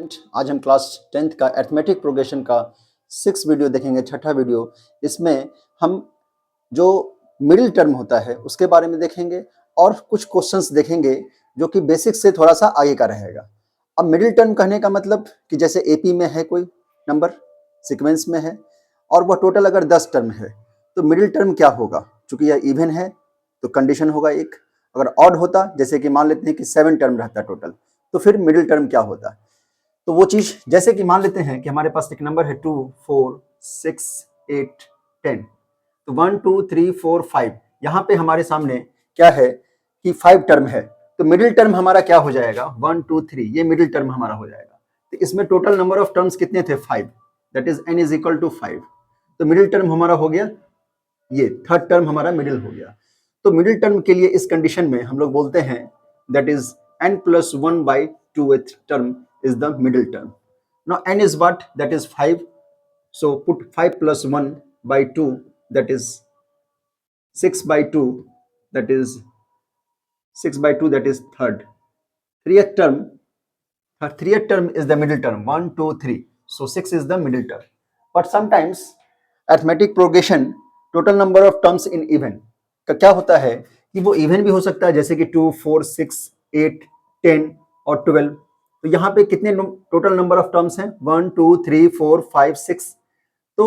Student, आज हम class 10th का अरिथमेटिक प्रोग्रेशन का 6 वीडियो देखेंगे, छठा वीडियो। इसमें हम जो मिडिल टर्म होता है उसके बारे में देखेंगे और कुछ क्वेश्चंस देखेंगे जो कि बेसिक से थोड़ा सा आगे का रहेगा। अब मिडिल टर्म कहने का मतलब कि जैसे एपी में है कोई नंबर सीक्वेंस में है और वह टोटल अगर 10 टर्म है तो मिडिल टर्म क्या होगा। चूंकि यह इवन है तो कंडीशन होगा एक, अगर ऑड होता जैसे कि मान लेते हैं कि 7 टर्म रहता टोटल तो फिर मिडिल टर्म क्या होता। तो वो चीज जैसे कि मान लेते हैं कि हमारे पास एक नंबर है 2 4 6 8 10, तो 1 2 3 4 5, यहाँ पे हमारे सामने क्या है कि 5 टर्म है तो मिडिल टर्म हमारा क्या हो जाएगा 1 2 3, ये मिडिल टर्म हमारा हो जाएगा। तो इसमें टोटल नंबर ऑफ टर्म्स कितने थे 5, that is n is equal to 5। तो मिडिल टर्म हमारा हो गया, ये थर्ड टर्म हमारा मिडिल हो गया। तो मिडिल टर्म के लिए इस कंडीशन में हम लोग बोलते हैं that is n+1/2th term is the middle term. Now n is what? That is 5. So put 5 plus 1 by 2, that is 6 by 2, that is 6 by 2, that is third. Threeth term is the middle term, 1 2 3. So 6 is the middle term. But sometimes arithmetic progression total number of terms in even का क्या होता है कि वो even भी हो सकता है, जैसे कि 2 4 6 8 10 और 12। तो यहाँ पे कितने टोटल नंबर ऑफ टर्म्स हैं 1 2 3 4 5 6। तो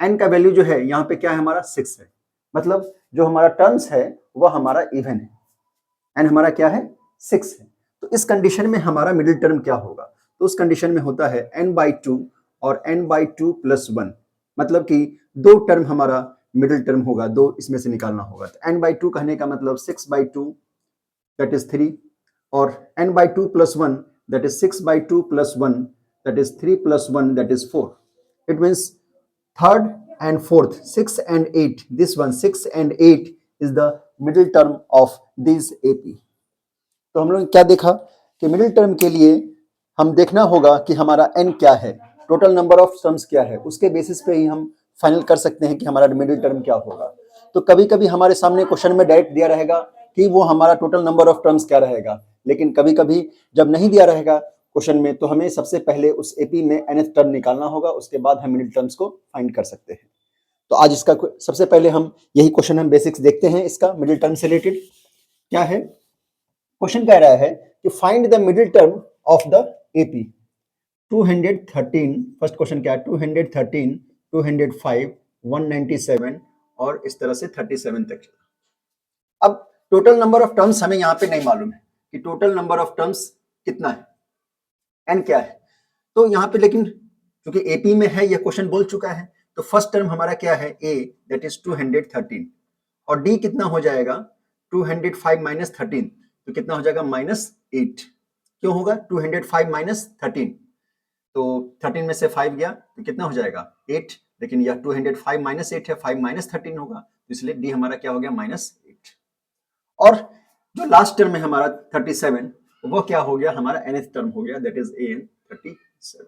n का वैल्यू जो है यहाँ पे क्या है हमारा 6 है, मतलब जो हमारा टर्म्स है वह हमारा इवन है, n हमारा क्या है 6 है। तो इस कंडीशन में हमारा मिडिल टर्म क्या होगा, तो उस कंडीशन में होता है n/2 और n/2 + 1, मतलब कि दो टर्म हमारा मिडिल टर्म होगा, दो इसमें से निकालना होगा। तो n/2 कहने का मतलब 6/2 दैट इज 3 और n/2 + 1 that is 6/2 + 1 that is 3 + 1 that is 4। It means third and fourth 6 and 8, this one 6 and 8 is the middle term of this AP। तो हम लोग क्या देखा कि मिडिल टर्म के लिए हम देखना होगा कि हमारा n क्या है, टोटल नंबर ऑफ टर्म्स क्या है, उसके बेसिस पे ही हम फाइनल कर सकते हैं कि हमारा मिडिल टर्म क्या होगा। तो कभी कभी हमारे सामने क्वेश्चन में डायरेक्ट दिया रहेगा कि वो हमारा टोटल नंबर ऑफ टर्म्स क्या रहेगा, लेकिन कभी कभी जब नहीं दिया रहेगा क्वेश्चन में तो हमें सबसे पहले उस एपी में nth टर्म निकालना होगा, उसके बाद हम मिडिल टर्म्स को फाइंड कर सकते हैं। तो आज इसका सबसे पहले हम यही क्वेश्चन हम बेसिक्स देखते हैं, इसका मिडिल टर्म से रिलेटेड क्या है। क्वेश्चन कह रहा है कि find the middle term of the AP 213। First question क्या है 213 205 197 और इस तरह से 37 तक। अब टोटल नंबर ऑफ टर्म्स हमें यहाँ पे नहीं मालूम है कि टोटल नंबर ऑफ टर्म्स कितना है, n क्या है। तो यहाँ पे लेकिन क्योंकि एपी में है यह क्वेश्चन बोल चुका है, तो फर्स्ट टर्म हमारा क्या है a दैट इज 213 और d कितना हो जाएगा 205 माइनस 13, तो कितना हो जाएगा -8। क्यों होगा 205 माइनस 13, तो 13 में से 5 गया तो कितना हो जाएगा 8, लेकिन यह 205 माइनस 8 है, 5 माइनस 13 होगा, तो इसलिए d हमारा क्या हो गया -8। और जो लास्ट टर्म है हमारा 37 वो क्या हो गया हमारा nth टर्म हो गया, दैट इज an 37।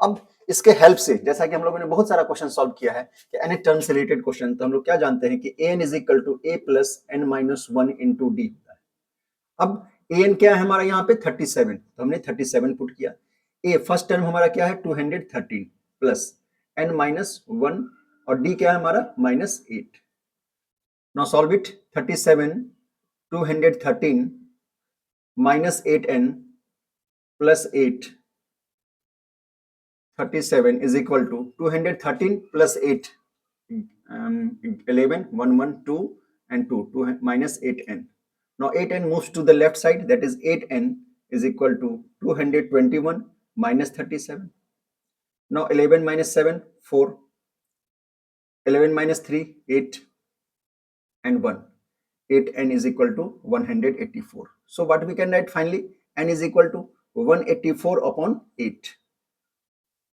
अब इसके हेल्प से जैसा कि हम लोगों ने बहुत सारा क्वेश्चन सॉल्व किया है कि nth टर्म से रिलेटेड क्वेश्चन, तो हम लोग क्या जानते हैं कि an is equal to a plus n minus 1 into D होता है। अब an क्या है हमारा यहाँ पे 37, तो हमने 37 पुट किया। a फर्स्ट टर्म हमारा क्या है 213 प्लस n माइनस 1 और d क्या है हमारा -8। Now solve it, 37 213 minus 8n plus 8 37 is equal to 213 plus 8 11 1 1 2 and 2 minus 8n. Now 8n moves to the left side, that is 8n is equal to 221 minus 37. Now 11 minus 7 4, 11 minus 3 8 and 1, 8n is equal to 184. So what we can write finally, n is equal to 184 upon 8.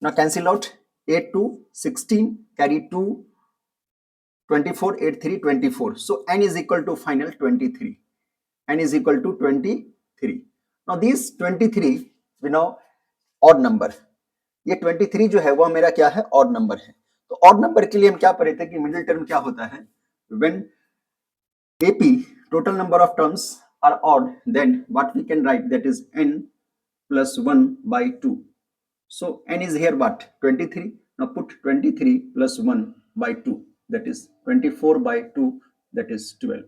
Now cancel out 8 to 16, carry 2, 24, 8 3 24. So n is equal to final 23. n is equal to 23. Now these 23 we know odd number, ये 23 जो है वो मेरा क्या है odd number है। तो odd number के लिए हम क्या पढ़े थे कि मिडिल टर्म क्या होता है, when AP total number of terms are odd, then what we can write, that is n plus 1 by 2. So n is here what? 23. Now put 23 plus 1 by 2, that is 24 by 2, that is 12.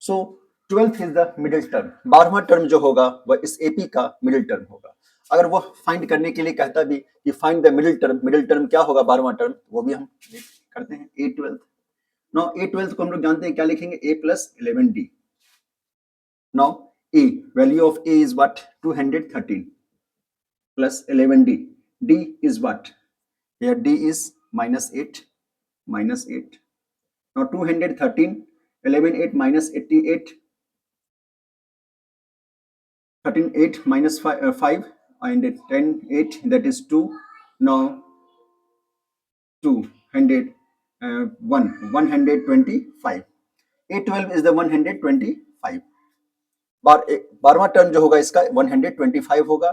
So 12th is the middle term. 12वां term जो होगा वह इस AP का middle term होगा. अगर वो find करने के लिए कहता भी कि फाइंड द मिडिल टर्म क्या होगा 12वां टर्म, वो भी हम करते हैं. A12. नाउ A12 को हम लोग जानते हैं क्या लिखेंगे? A plus 11D. Now A, value of A is what? 213 plus 11D. D is what? Here D is minus 8, minus 8. Now 213, 11, 8 minus 88, 13, 8 minus 5 and 10, 8, that is 2. Now 200, 125. A12 is the 125. 12वां term जो होगा इसका 125 होगा.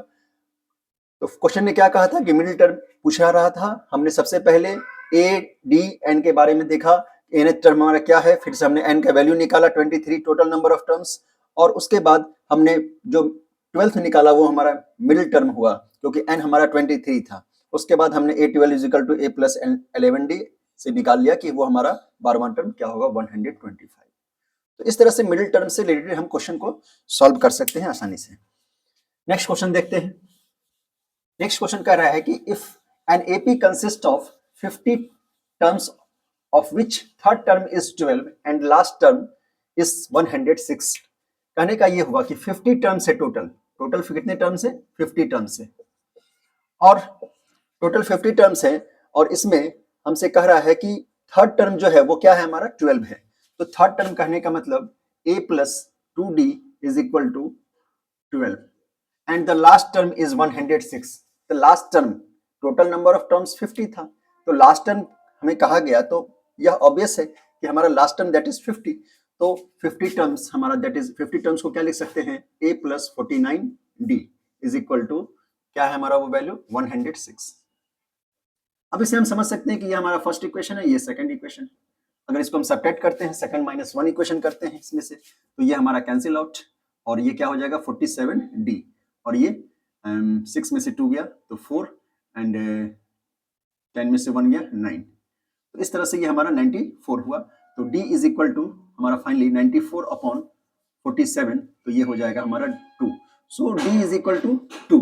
तो question ने क्या कहा था कि मिडिल टर्म पूछा रहा था. हमने सबसे पहले ए डी एन के बारे में देखा, एन टर्म हमारा क्या है, फिर से हमने एन का वैल्यू निकाला 23 टोटल नंबर ऑफ टर्म्स, और उसके बाद हमने जो 12th निकाला वो हमारा मिडिल टर्म हुआ क्योंकि एन हमारा 23 था. उसके बाद हमने A12 is equal to A plus 11D से निकाल लिया कि वो हमारा 12वां टर्म क्या होगा 125. तो इस तरह से मिडिल टर्म से रिलेटेड हम क्वेश्चन को सॉल्व कर सकते हैं आसानी से. नेक्स्ट क्वेश्चन देखते हैं. नेक्स्ट क्वेश्चन कह रहा है कि if an AP consist of 50 terms of which third term is 12 and last term is 106. कहने का ये हुआ कि 50 टर्म्स है टोटल कितने टर्म्स है? 50 टर्म्स है, और टोटल 50 टर्म्स है, और इसमें हमसे कह रहा है कि थर्ड टर्म जो है वो क्या है हमारा 12 है. तो थर्ड टर्म कहने का मतलब A plus 2D is equal to 12 and the last term is 106. The last term total number of terms 50 था, तो last term हमें कहा गया, तो यह ऑब्वियस है कि हमारा लास्ट टर्म दैट इज 50. तो 50 टर्म्स हमारा दैट इज 50 टर्म्स को क्या लिख सकते हैं? A plus 49D is equal to क्या है हमारा वो वैल्यू 106. अब इसे हम समझ सकते हैं कि ये हमारा फर्स्ट इक्वेशन है, ये सेकंड इक्वेशन. अगर इसको हम सब्ट्रैक्ट करते हैं, सेकंड माइनस 1 इक्वेशन करते हैं इसमें से, तो ये हमारा कैंसिल आउट, और ये क्या हो जाएगा 47D, और ये 6 में से 2 गया तो 4 एंड 10 में से 1 गया 9. तो इस तरह से ये हमारा 94 हुआ. तो D इज इक्वल टू हमारा फाइनली 94 अपॉन 47, तो ये हो जाएगा हमारा 2. So D is equal to 2.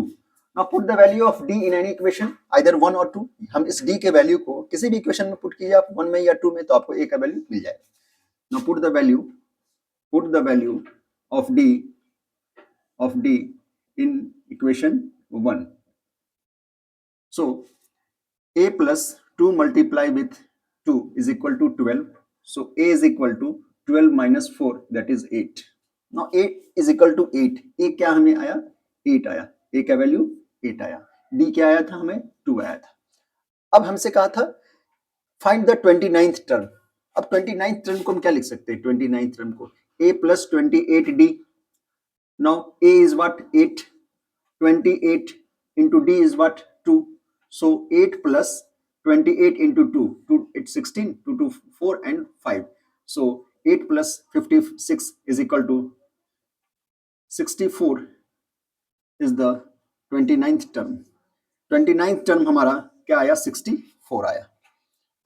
Now put the value of D in any equation, either 1 or 2. हम इस D के वैल्यू को किसी भी इक्वेशन में पुट कीजिए आप, 1 में या 2 में, तो आपको A का वैल्यू मिल जाएगा. Now put the value of D in equation 1. So A plus 2 multiply with 2 is equal to 12. So A is equal to 12 minus 4, that is 8. Now 8 is equal to 8. A क्या हमें आया? 8 आया. A का value 8 आया. D क्या आया था? हमें 2 आया था. अब हमसे कहा था फाइंड द 29th टर्म. अब 29th टर्म को हम क्या लिख सकते हैं? 29th टर्म को A plus 28D. Now A is what? 8. 28 into D is what? 2. So 8 plus 28 into 2, it's 16, 2 to 4 and 5. So 8 plus 56 is equal to 64 is the 29th term. 29th term हमारा क्या आया? 64 आया.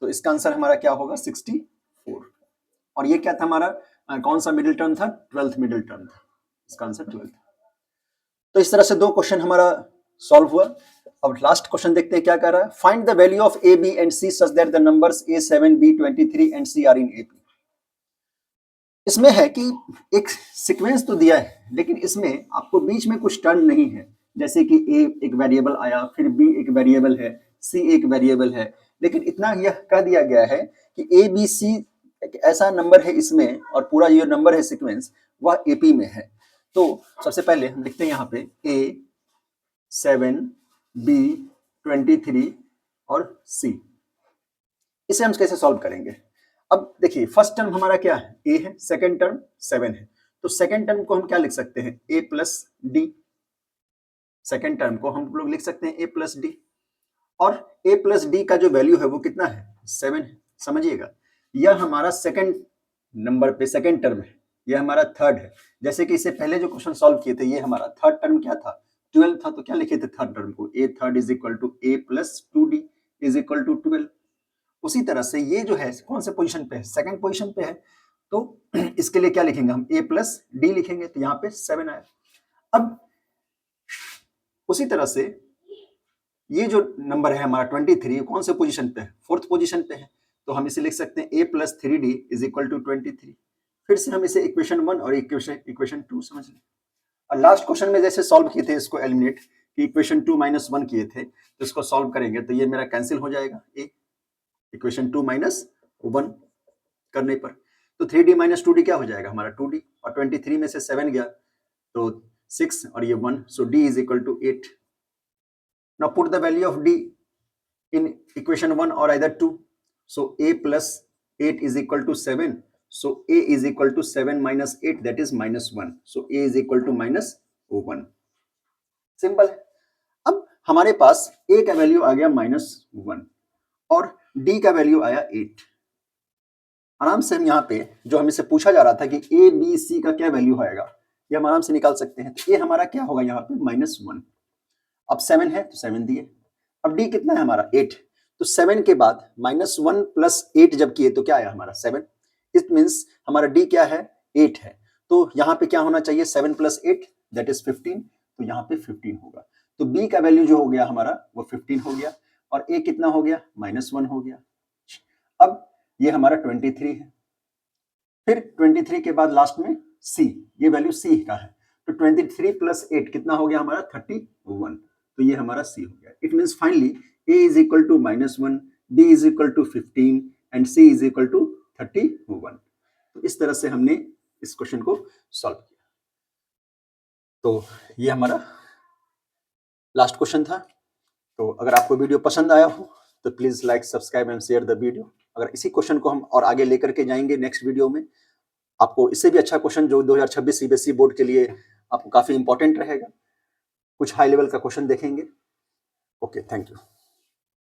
तो इसका आंसर हमारा क्या होगा? 64. और ये क्या था हमारा? कौन सा मिडिल टर्म था? 12th मिडिल टर्म था. इसका आंसर 12th. तो इस तरह से 2 क्वेश्चन हमारा सॉल्व हुआ. अब लास्ट क्वेश्चन देखते हैं क्या कर रहा है. Find the value of A, B and C such that the numbers A, 7, B, 23 and C are in AP. इसमें है कि एक सीक्वेंस तो दिया है, लेकिन इसमें आपको बीच में कुछ टर्म नहीं है, जैसे कि A एक वेरिएबल आया, फिर B एक वेरिएबल है, C एक वेरिएबल है, लेकिन इतना यह कह दिया गया है कि A, B, C एक ऐसा नंबर है इसमें, और पूरा ये नंबर है सीक्वेंस वह AP में है. तो सबसे पहले हम लिखते हैं यहाँ पे A, 7, B, 23 और C. इसे हम कैसे सॉल्व करेंगे? अब देखिए फर्स्ट टर्म हमारा क्या है? A है, सेकंड टर्म 7 है. तो सेकंड टर्म को हम क्या लिख सकते हैं? A plus D. Second term को हम लोग लिख सकते हैं A प्लस D, और A प्लस D का जो वैल्यू है वो कितना है? 7 है. समझिएगा, यह हमारा सेकंड नंबर पे सेकंड टर्म है. ये हमारा थर्ड है। जैसे कि इससे पहले जो क्वेश्चन सॉल्व किए थे, ये हमारा थर्ड टर्म क्या था, 12 था, तो क्या लिखे थे थर्ड टर्म को, a third is equal to a plus 2d is equal to 12। उसी तरह से ये जो है कौन से पोजीशन पे है, सेकंड पोजीशन पे है, तो इसके लिए क्या लिखेंगे हम, a प्लस d लिखेंगे, तो यहाँ पे 7 आया। अब उसी तरह से ये जो नंबर है हमारा 23, कौन से पोजीशन पे है, फोर्थ पोजीशन पे है, तो हम इसे लिख सकते हैं a plus 3d is equal to 23। फिर से हम इसे इक्वेशन 1 और इक्वेशन 2 समझ लें। और लास्ट क्वेश्चन में जैसे सॉल्व किए थे इसको एलिमिनेट, कि इक्वेशन 2 माइनस 1 किए थे, तो इसको सॉल्व करेंगे तो ये मेरा कैंसिल हो जाएगा, a इक्वेशन 2 माइनस 1 करने पर, तो 3d माइनस 2d क्या हो जाएगा हमारा 2d, और 23 में से 7 गया तो 6 और ये 1, so d is equal to 8। Now put the value of d in equation 1 or either 2. So a plus 8 is equal to 7. So a is equal to 7 minus 8, that is minus 1. So a is equal to minus 1. Simple है। अब हमारे पास a का value आ गया -1 और d का value आया 8। आराम से हम यहाँ पे जो हमें से पूछा जा रहा था कि a b c का क्या वैल्यू आएगा, ये हम आराम से निकाल सकते हैं। तो a हमारा क्या होगा यहाँ पे -1, अब 7 है तो 7 दिए, अब d कितना है हमारा 8, तो 7 के बाद -1 प्लस 8 जब किए तो क्या आया हमारा 7, इट मीन्स हमारा d क्या है 8 है, तो यहाँ पे क्या होना चाहिए 7 प्लस 8 दैट इज 15, तो यहाँ पे 15 होगा। तो b का वैल्यू जो हो गया हमारा वो 15 हो गया और a कितना हो गया -1 हो गया। अब ये हमारा 23 है, फिर 23 के बाद लास्ट में c, ये वैल्यू c का है, तो 23 प्लस 8 कितना हो गया हमारा 31, तो ये हमारा c हो गया। It means finally a is equal to -1, b is equal to 15 and c is equal to 31। तो इस तरह से हमने इस क्वेश्चन को सॉल्व किया। तो ये हमारा लास्ट क्वेश्चन था। तो अगर आपको वीडियो पसंद आया हो तो please like, subscribe and share the video. अगर इसी क्वेश्चन को हम और आगे लेकर के जाएंगे नेक्स्ट वीडियो में, आपको इससे भी अच्छा क्वेश्चन जो 2026 सीबीएसई बोर्ड के लिए आपको काफी इंपॉर्टेंट रहेगा, कुछ हाई लेवल का क्वेश्चन देखेंगे। Okay, thank you.